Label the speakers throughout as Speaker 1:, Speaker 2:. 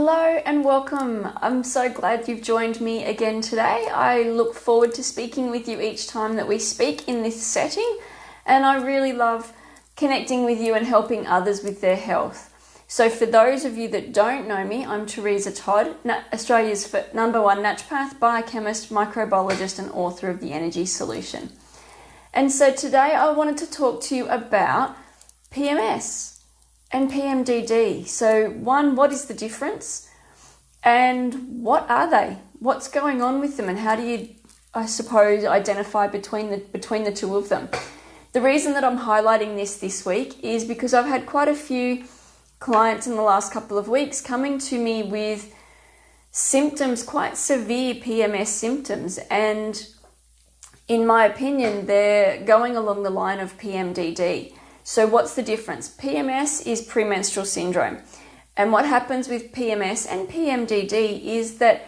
Speaker 1: Hello and welcome. I'm so glad you've joined me again today. I look forward to speaking with you each time that we speak in this setting, and I really love connecting with you and helping others with their health. So for those of you that don't know me, I'm Teresa Todd, Australia's #1 naturopath, biochemist, microbiologist and author of The Energy Solution. And so today I wanted to talk to you about PMS and PMDD. So one, what is the difference? And what are they? What's going on with them? And how do you, I suppose, identify between the two of them? The reason that I'm highlighting this week is because I've had quite a few clients in the last couple of weeks coming to me with symptoms, quite severe PMS symptoms. And in my opinion, they're going along the line of PMDD. So what's the difference? PMS is premenstrual syndrome. And what happens with PMS and PMDD is that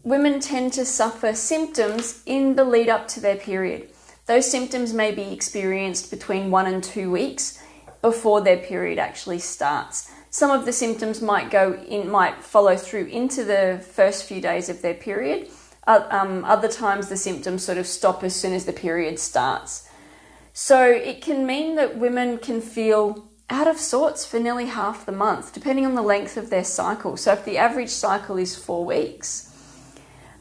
Speaker 1: women tend to suffer symptoms in the lead up to their period. Those symptoms may be experienced between 1 and 2 weeks before their period actually starts. Some of the symptoms might follow through into the first few days of their period. Other times the symptoms sort of stop as soon as the period starts. So it can mean that women can feel out of sorts for nearly half the month, depending on the length of their cycle. So if the average cycle is 4 weeks,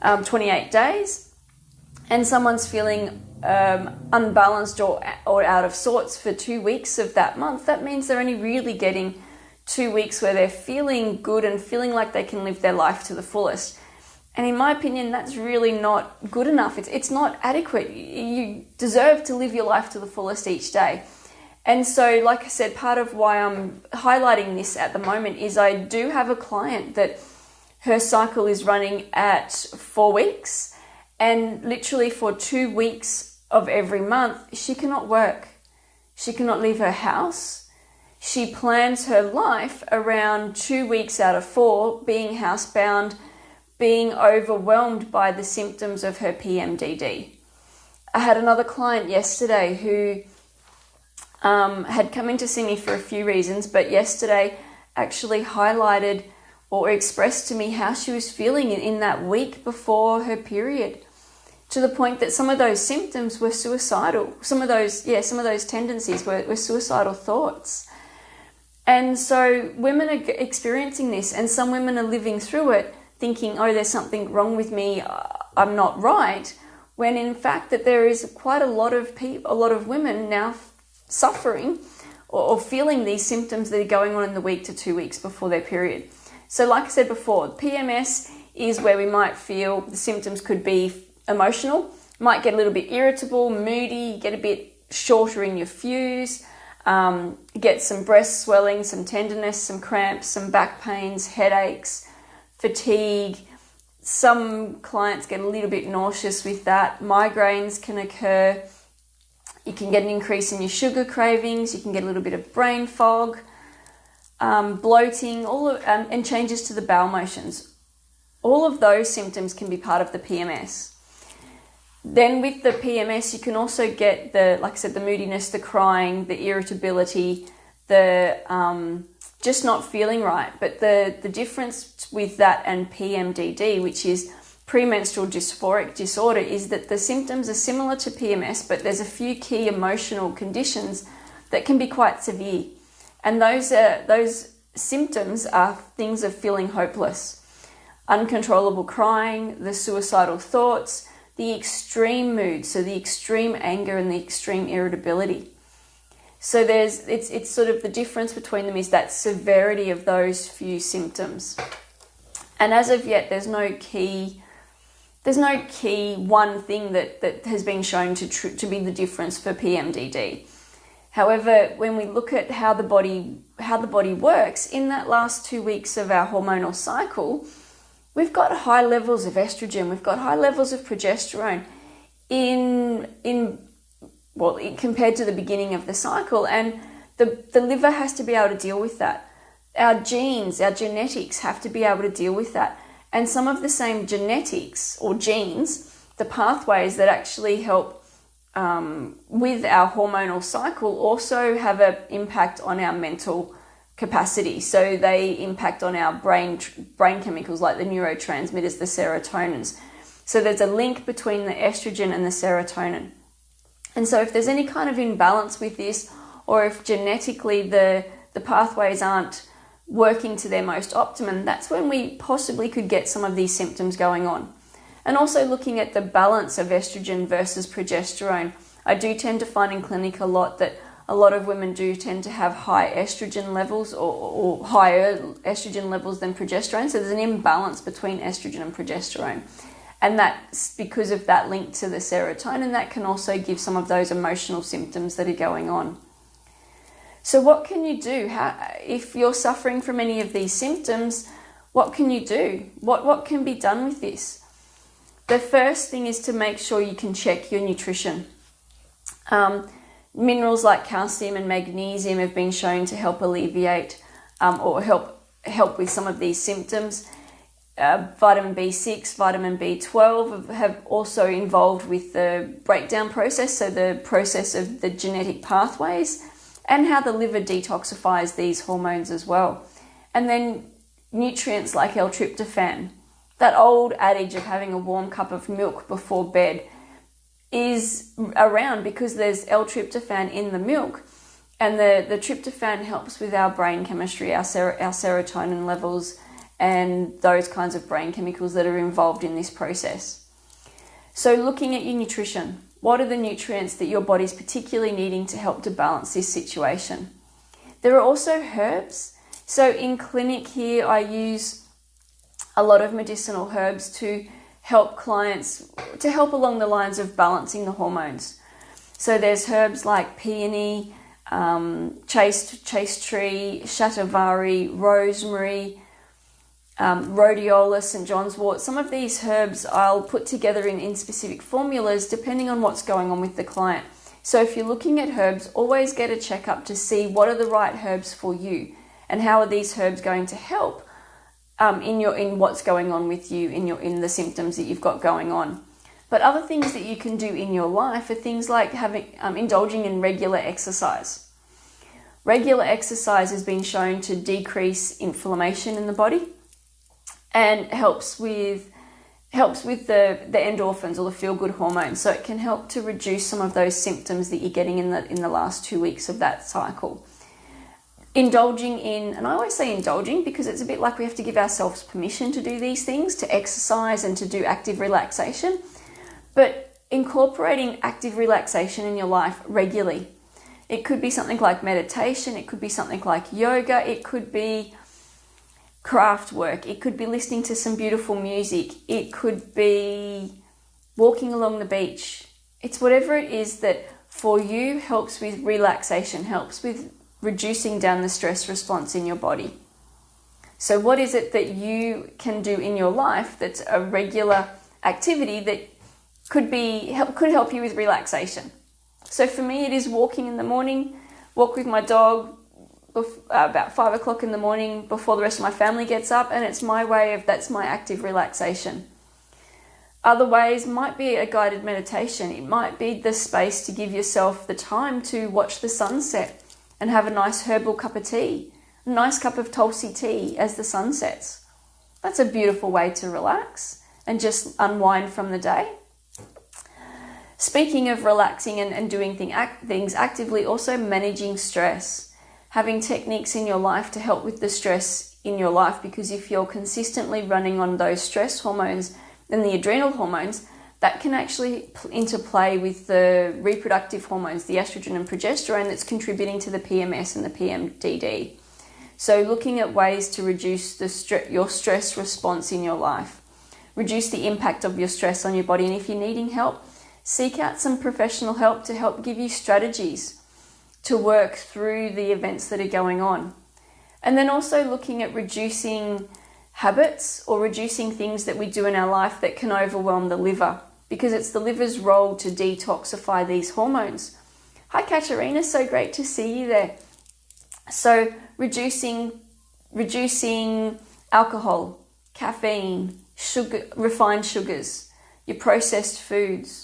Speaker 1: 28 days, and someone's feeling unbalanced or out of sorts for 2 weeks of that month, that means they're only really getting 2 weeks where they're feeling good and feeling like they can live their life to the fullest. And in my opinion, that's really not good enough. It's not adequate. You deserve to live your life to the fullest each day. And so, like I said, part of why I'm highlighting this at the moment is I do have a client that her cycle is running at 4 weeks, and literally for 2 weeks of every month, she cannot work. She cannot leave her house. She plans her life around 2 weeks out of 4 being housebound, being overwhelmed by the symptoms of her PMDD. I had another client yesterday who had come in to see me for a few reasons, but yesterday actually highlighted or expressed to me how she was feeling in that week before her period, to the point that some of those symptoms were suicidal. Some of those tendencies were suicidal thoughts. And so women are experiencing this, and some women are living through it thinking, oh, there's something wrong with me, I'm not right, when in fact that there is quite a lot of women now suffering or feeling these symptoms that are going on in the week to 2 weeks before their period. So like I said before, PMS is where we might feel the symptoms could be emotional, might get a little bit irritable, moody, get a bit shorter in your fuse, get some breast swelling, some tenderness, some cramps, some back pains, headaches, fatigue. Some clients get a little bit nauseous with that. Migraines can occur. You can get an increase in your sugar cravings. You can get a little bit of brain fog, bloating, and changes to the bowel motions. All of those symptoms can be part of the PMS. Then with the PMS, you can also get like I said, the moodiness, the crying, the irritability, the just not feeling right. But the difference with that and PMDD, which is premenstrual dysphoric disorder, is that the symptoms are similar to PMS, but there's a few key emotional conditions that can be quite severe. And those symptoms are things of feeling hopeless, uncontrollable crying, the suicidal thoughts, the extreme mood, so the extreme anger and the extreme irritability. So it's sort of the difference between them is that severity of those few symptoms. And as of yet, there's no key one thing that has been shown to be the difference for PMDD. However, when we look at how the body works, in that last 2 weeks of our hormonal cycle, we've got high levels of estrogen, we've got high levels of progesterone compared to the beginning of the cycle, and the liver has to be able to deal with that. Our genes, our genetics have to be able to deal with that. And some of the same genetics or genes, the pathways that actually help with our hormonal cycle, also have an impact on our mental capacity. So they impact on our brain chemicals like the neurotransmitters, the serotonins. So there's a link between the estrogen and the serotonin. And so if there's any kind of imbalance with this, or if genetically the pathways aren't working to their most optimum, that's when we possibly could get some of these symptoms going on. And also looking at the balance of estrogen versus progesterone. I do tend to find in clinic a lot that a lot of women do tend to have high estrogen levels or higher estrogen levels than progesterone. So there's an imbalance between estrogen and progesterone. And that's because of that link to the serotonin. That can also give some of those emotional symptoms that are going on. So what can you do? If you're suffering from any of these symptoms, what can you do? What can be done with this? The first thing is to make sure you can check your nutrition. Minerals like calcium and magnesium have been shown to help alleviate or help with some of these symptoms. Vitamin B6, vitamin B12 have also involved with the breakdown process, so the process of the genetic pathways, and how the liver detoxifies these hormones as well. And then nutrients like L-tryptophan. That old adage of having a warm cup of milk before bed is around because there's L-tryptophan in the milk, and the tryptophan helps with our brain chemistry, our serotonin levels, and those kinds of brain chemicals that are involved in this process. So looking at your nutrition, what are the nutrients that your body's particularly needing to help to balance this situation? There are also herbs. So in clinic here, I use a lot of medicinal herbs to help clients, to help along the lines of balancing the hormones. So there's herbs like peony, chaste tree, shatavari, rosemary, rhodiola, St. John's wort. Some of these herbs I'll put together in specific formulas depending on what's going on with the client. So if you're looking at herbs, always get a checkup to see what are the right herbs for you and how are these herbs going to help in what's going on with you in the symptoms that you've got going on. But other things that you can do in your life are things like indulging in regular exercise. Regular exercise has been shown to decrease inflammation in the body and helps with the endorphins or the feel-good hormones. So it can help to reduce some of those symptoms that you're getting in the last 2 weeks of that cycle. Indulging in, and I always say indulging because it's a bit like we have to give ourselves permission to do these things, to exercise and to do active relaxation, but incorporating active relaxation in your life regularly. It could be something like meditation, it could be something like yoga, it could be craft work, it could be listening to some beautiful music, it could be walking along the beach. It's whatever it is that for you helps with relaxation, helps with reducing down the stress response in your body. So what is it that you can do in your life that's a regular activity that could help you with relaxation? So for me, it is walking in the morning, walk with my dog about 5 o'clock in the morning before the rest of my family gets up, and it's my way of, that's my active relaxation. Other ways might be a guided meditation. It might be the space to give yourself the time to watch the sunset and have a nice herbal cup of tea, a nice cup of Tulsi tea as the sun sets. That's a beautiful way to relax and just unwind from the day. Speaking of relaxing and doing things actively, also managing stress. Having techniques in your life to help with the stress in your life, because if you're consistently running on those stress hormones and the adrenal hormones, that can actually interplay with the reproductive hormones, the estrogen and progesterone, that's contributing to the PMS and the PMDD. So looking at ways to reduce your stress response in your life, reduce the impact of your stress on your body, and if you're needing help, seek out some professional help to help give you strategies to work through the events that are going on. And then also looking at reducing habits or reducing things that we do in our life that can overwhelm the liver, because it's the liver's role to detoxify these hormones. Hi Katerina, so great to see you there. So reducing alcohol, caffeine, sugar, refined sugars, your processed foods,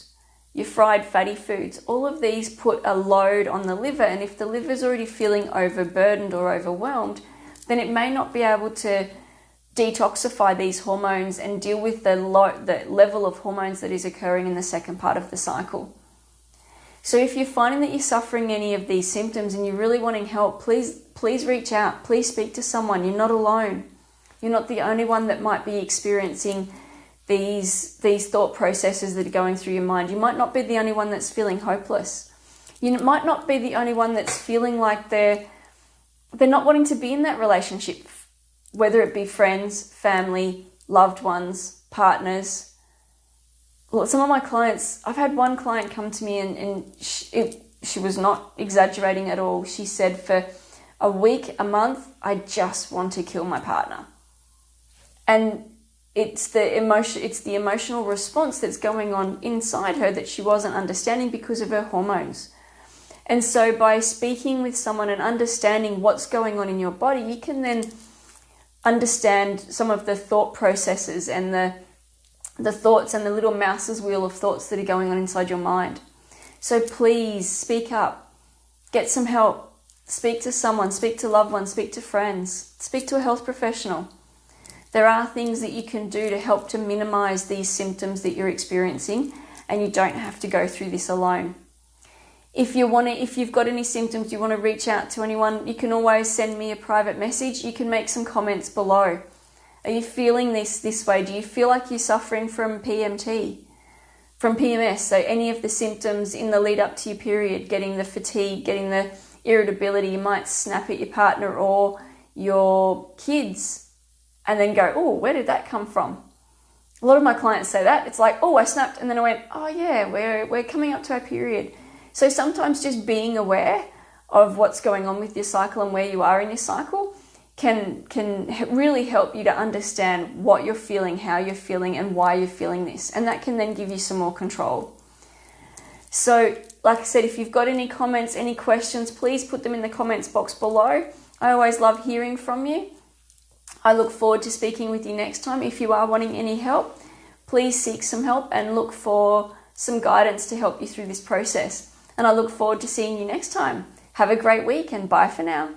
Speaker 1: your fried fatty foods, all of these put a load on the liver, and if the liver's already feeling overburdened or overwhelmed, then it may not be able to detoxify these hormones and deal with the level of hormones that is occurring in the second part of the cycle. So if you're finding that you're suffering any of these symptoms and you're really wanting help, please reach out. Please speak to someone. You're not alone. You're not the only one that might be experiencing these thought processes that are going through your mind. You might not be the only one that's feeling hopeless. You might not be the only one that's feeling like they're not wanting to be in that relationship, whether it be friends, family, loved ones, partners. Well, some of my clients, I've had one client come to me and she was not exaggerating at all. She said, for a week, a month, I just want to kill my partner. And it's the emotional response that's going on inside her that she wasn't understanding because of her hormones. And so by speaking with someone and understanding what's going on in your body, you can then understand some of the thought processes and the thoughts and the little mouse's wheel of thoughts that are going on inside your mind. So please speak up, get some help, speak to someone, speak to loved ones, speak to friends, speak to a health professional. There are things that you can do to help to minimize these symptoms that you're experiencing, and you don't have to go through this alone. If you've got any symptoms, you want to reach out to anyone, you can always send me a private message. You can make some comments below. Are you feeling this way? Do you feel like you're suffering from PMT, from PMS? So any of the symptoms in the lead up to your period, getting the fatigue, getting the irritability, you might snap at your partner or your kids and then go, oh, where did that come from? A lot of my clients say that. It's like, oh, I snapped and then I went, oh yeah, we're coming up to our period. So sometimes just being aware of what's going on with your cycle and where you are in your cycle can really help you to understand what you're feeling, how you're feeling, and why you're feeling this. And that can then give you some more control. So, like I said, if you've got any comments, any questions, please put them in the comments box below. I always love hearing from you. I look forward to speaking with you next time. If you are wanting any help, please seek some help and look for some guidance to help you through this process. And I look forward to seeing you next time. Have a great week and bye for now.